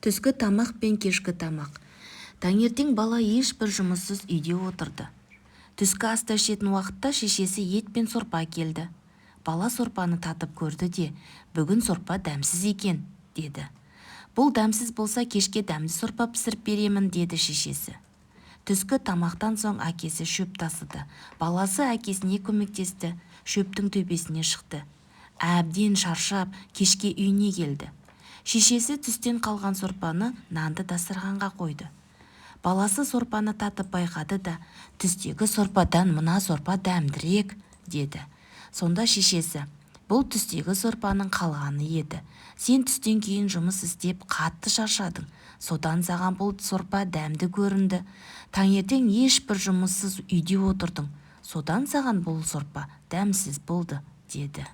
Түскі тамақ пен кешкі тамақ. Таңертең бала ешбір жұмыссыз үйде отырды. Түскі аста ішетін уақытта шешесі ет пен сорпа келді. Бала сорпаны татып көрді де, бүгін сорпа дәмсіз екен, деді. Бұл дәмсіз болса кешке дәмді сорпа пісіріп беремін, деді шешесі. Түскі тамақтан соң әкесі шөп тасыды. Баласы әкесіне көмектесті, шөптің төбесіне шықты. Әбден шаршап, кешке үйіне келді. Шешесі түстен қалған сорпаны нанды дастарханға қойды. Баласы сорпаны татып байқады да, түстегі сорпадан мына сорпа дәмдірек, деді. Сонда шешесі, бұл түстегі сорпаның қалғаны еді. Сен түстен кейін жұмыс істеп қатты шаршадың. Содан саған бұл сорпа дәмді көрінді. Таңертең ешбір жұмыссыз үйде отырдың. Содан саған бұл сорпа дәмсіз болды, деді.